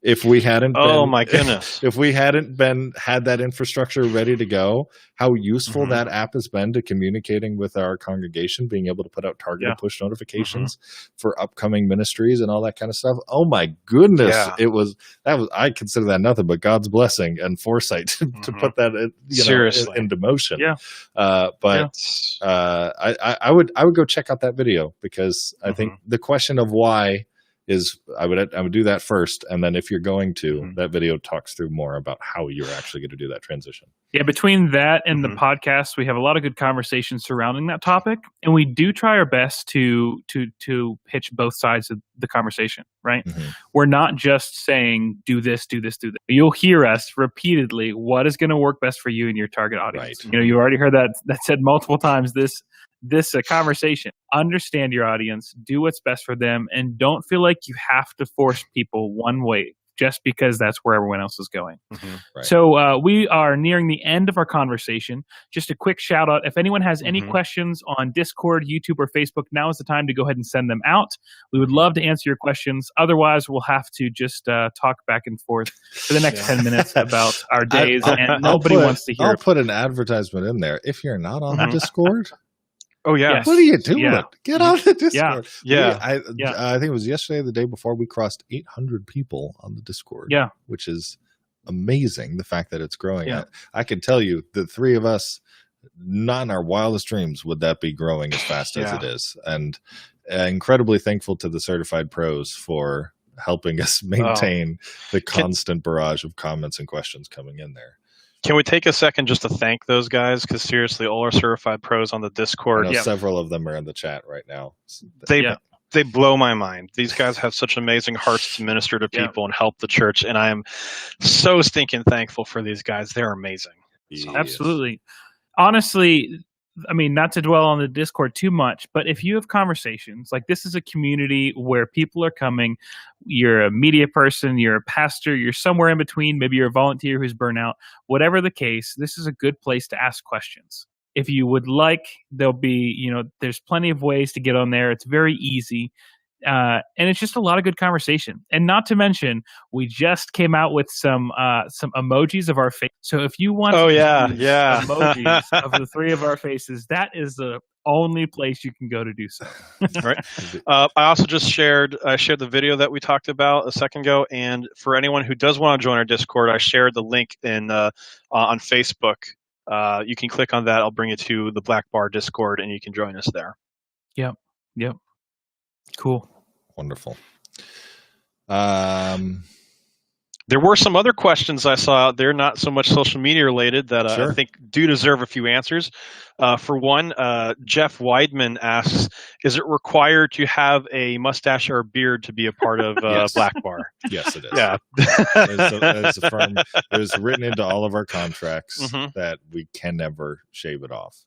If we hadn't my goodness, if we hadn't had that infrastructure ready to go, how useful that app has been to communicating with our congregation, being able to put out targeted push notifications for upcoming ministries and all that kind of stuff. Oh my goodness. I consider that nothing but God's blessing and foresight to put that into motion. I would go check out that video, because I think the question of why is I would do that first, and then if you're going to, that video talks through more about how you're actually going to do that transition. Yeah, between that and the podcast, we have a lot of good conversations surrounding that topic, and we do try our best to pitch both sides of the conversation, right? We're not just saying do this, do this, do that. You'll hear us repeatedly what is going to work best for you and your target audience. Right. You already heard that said multiple times this conversation. Understand your audience, do what's best for them, and don't feel like you have to force people one way just because that's where everyone else is going. Right. So we are nearing the end of our conversation. Just a quick shout out. If anyone has any questions on Discord, YouTube, or Facebook, now is the time to go ahead and send them out. We would love to answer your questions. Otherwise, we'll have to just talk back and forth for the next 10 minutes about our days, and nobody wants to hear. I'll put an advertisement in there. If you're not on the Discord, oh yeah, what are you doing? Get on the Discord. I think it was yesterday, the day before, we crossed 800 people on the Discord. Which is amazing. The fact that it's growing. I can tell you, the three of us, not in our wildest dreams would that be growing as fast as it is. And incredibly thankful to the certified pros for helping us maintain the constant barrage of comments and questions coming in there. Can we take a second just to thank those guys? Because seriously, all our certified pros on the Discord. Several of them are in the chat right now. they blow my mind. These guys have such amazing hearts to minister to people and help the church, and I am so stinking thankful for these guys. They're amazing. Yes. Absolutely. Honestly, I mean, not to dwell on the Discord too much, but if you have conversations, like this is a community where people are coming, you're a media person, you're a pastor, you're somewhere in between, maybe you're a volunteer who's burnt out, whatever the case, this is a good place to ask questions. If you would like, there'll be, there's plenty of ways to get on there. It's very easy. And it's just a lot of good conversation. And not to mention, we just came out with some emojis of our face. So if you want emojis of the three of our faces, that is the only place you can go to do so. Right. I also just shared the video that we talked about a second ago. And for anyone who does want to join our Discord, I shared the link on Facebook. You can click on that. I'll bring you to the Blackbar Discord, and you can join us there. Yep. Cool. Wonderful. There were some other questions I saw out there, not so much social media related, that I think do deserve a few answers. For one, Jeff Weidman asks, is it required to have a mustache or a beard to be a part of Blackbar? Yes, it is. Yeah. As a firm, it is written into all of our contracts that we can never shave it off.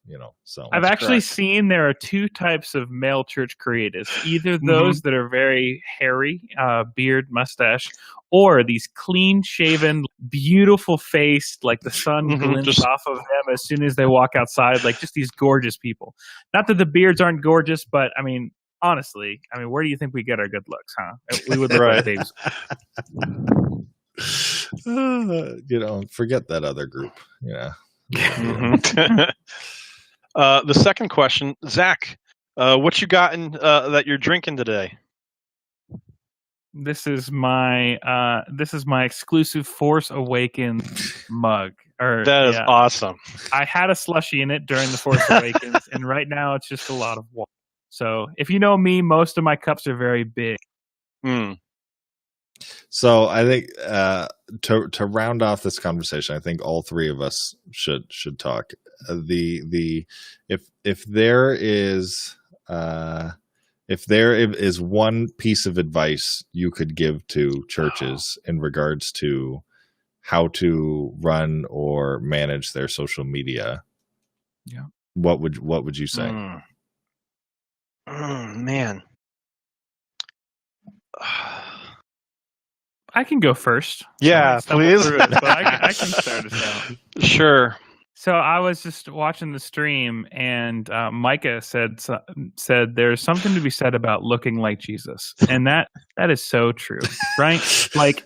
So I've actually seen there are two types of male church creatives. Either those that are very hairy, beard, mustache, or these clean-shaven, beautiful-faced, like the sun glints off of them as soon as they walk outside, like just these gorgeous people. Not that the beards aren't gorgeous, but I mean, honestly, where do you think we get our good looks, huh? We would look like babes. Forget that other group. Yeah. The second question, Zach, what you got in that you're drinking today? This is my exclusive Force Awakens mug. That is awesome. I had a slushie in it during the Force Awakens, and right now it's just a lot of water. So if you know me, most of my cups are very big. So I think to round off this conversation, I think all three of us should talk. If there is one piece of advice you could give to churches in regards to how to run or manage their social media, what would you say? Man. I can go first. Yeah, please. But I can start us out. Sure. So I was just watching the stream, and Micah said there's something to be said about looking like Jesus, and that is so true, right? Like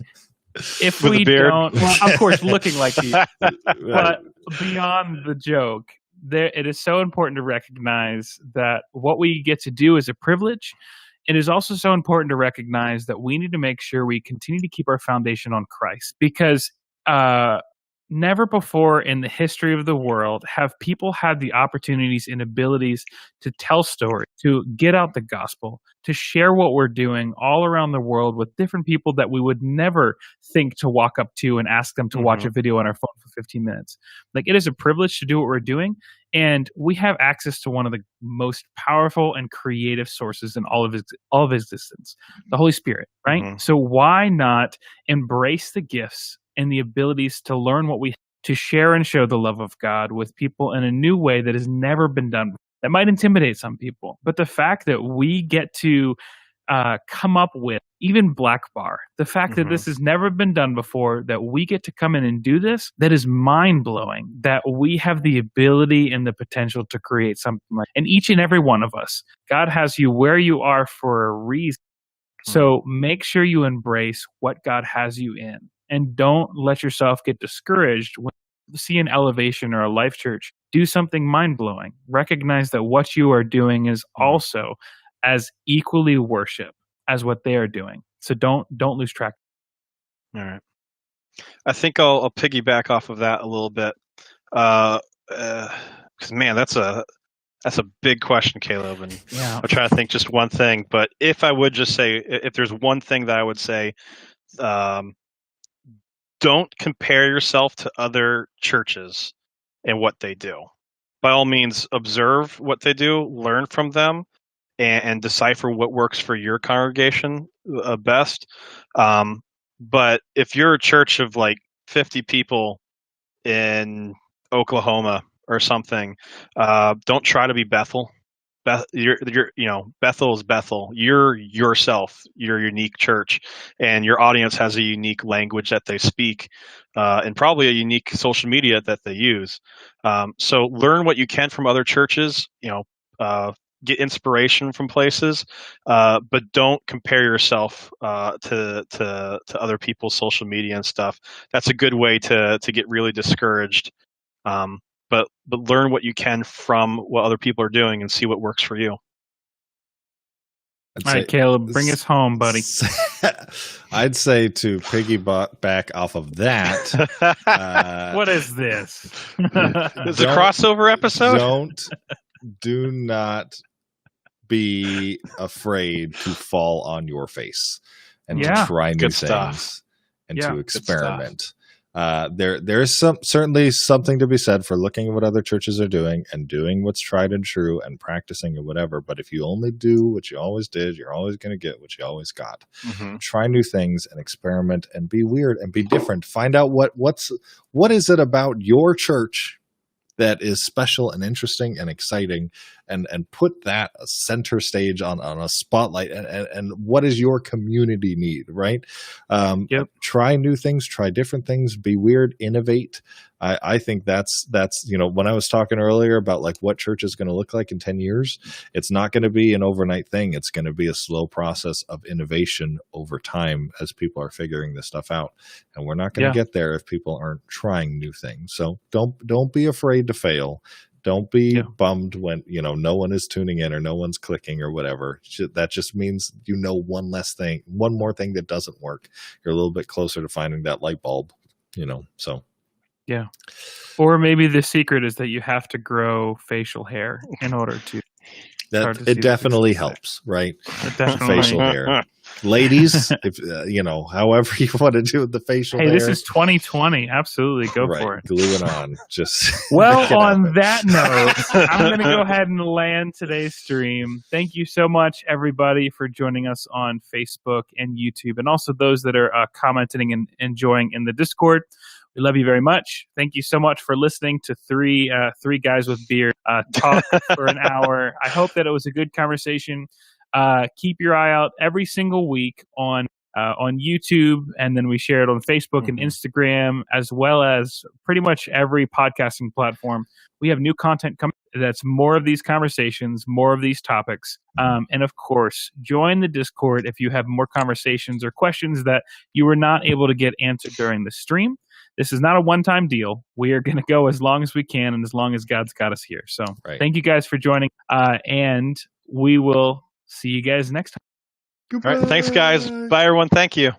if With we a beard? don't, well, of course, looking like Jesus, but beyond the joke, it is so important to recognize that what we get to do is a privilege. It is also so important to recognize that we need to make sure we continue to keep our foundation on Christ, because never before in the history of the world have people had the opportunities and abilities to tell stories, to get out the gospel, to share what we're doing all around the world with different people that we would never think to walk up to and ask them to watch a video on our phone for 15 minutes. Like, it is a privilege to do what we're doing, and we have access to one of the most powerful and creative sources in all of existence, the Holy Spirit, right? So why not embrace the gifts and the abilities to learn what we have, to share and show the love of God with people in a new way that has never been done before. That might intimidate some people, but the fact that we get to come up with even Blackbar, the fact that this has never been done before, that we get to come in and do this, that is mind-blowing, that we have the ability and the potential to create something like, and each and every one of us, God has you where you are for a reason. So make sure you embrace what God has you in. And don't let yourself get discouraged when you see an Elevation or a Life Church do something mind-blowing. Recognize that what you are doing is also as equally worship as what they are doing. So don't lose track. All right. I think I'll piggyback off of that a little bit. Because man, that's a big question, Caleb. And I'm trying to think just one thing. But if I would just say, if there's one thing that I would say, don't compare yourself to other churches and what they do. By all means, observe what they do, learn from them, and decipher what works for your congregation best. But if you're a church of like 50 people in Oklahoma or something, don't try to be Bethel. Bethel is Bethel. You're yourself. You're a unique church, and your audience has a unique language that they speak, and probably a unique social media that they use. So learn what you can from other churches. Get inspiration from places, but don't compare yourself to other people's social media and stuff. That's a good way to get really discouraged. But learn what you can from what other people are doing and see what works for you. All right, Caleb, bring us home, buddy. I'd say to piggyback off of that. What is this? Is it a crossover episode? Do not be afraid to fall on your face and to try new things and to experiment. There is certainly something to be said for looking at what other churches are doing and doing what's tried and true and practicing or whatever. But if you only do what you always did, you're always going to get what you always got. Mm-hmm. Try new things and experiment and be weird and be different. Find out what is it about your church that is special and interesting and exciting, and put that center stage on a spotlight, and what does your community need, right? Try new things, try different things, be weird, innovate. I think that's when I was talking earlier about like what church is going to look like in 10 years, it's not going to be an overnight thing. It's going to be a slow process of innovation over time as people are figuring this stuff out. And we're not going to get there if people aren't trying new things. So don't be afraid to fail. Don't be bummed when, no one is tuning in or no one's clicking or whatever. That just means one more thing that doesn't work. You're a little bit closer to finding that light bulb, so. Yeah. Or maybe the secret is that you have to grow facial hair in order to. It definitely helps, right? Facial hair. Ladies, if however you want to do the facial hair. Hey, this is 2020. Absolutely. Go for it. Glue it on. Just well, on that note, I'm going to go ahead and land today's stream. Thank you so much, everybody, for joining us on Facebook and YouTube, and also those that are commenting and enjoying in the Discord. We love you very much. Thank you so much for listening to three guys with beard talk for an hour. I hope that it was a good conversation. Keep your eye out every single week on YouTube, and then we share it on Facebook and Instagram, as well as pretty much every podcasting platform. We have new content coming that's more of these conversations, more of these topics. And of course, join the Discord if you have more conversations or questions that you were not able to get answered during the stream. This is not a one-time deal. We are going to go as long as we can and as long as God's got us here. So Thank you guys for joining, and we will see you guys next time. Goodbye. All right, thanks, guys. Bye, everyone. Thank you.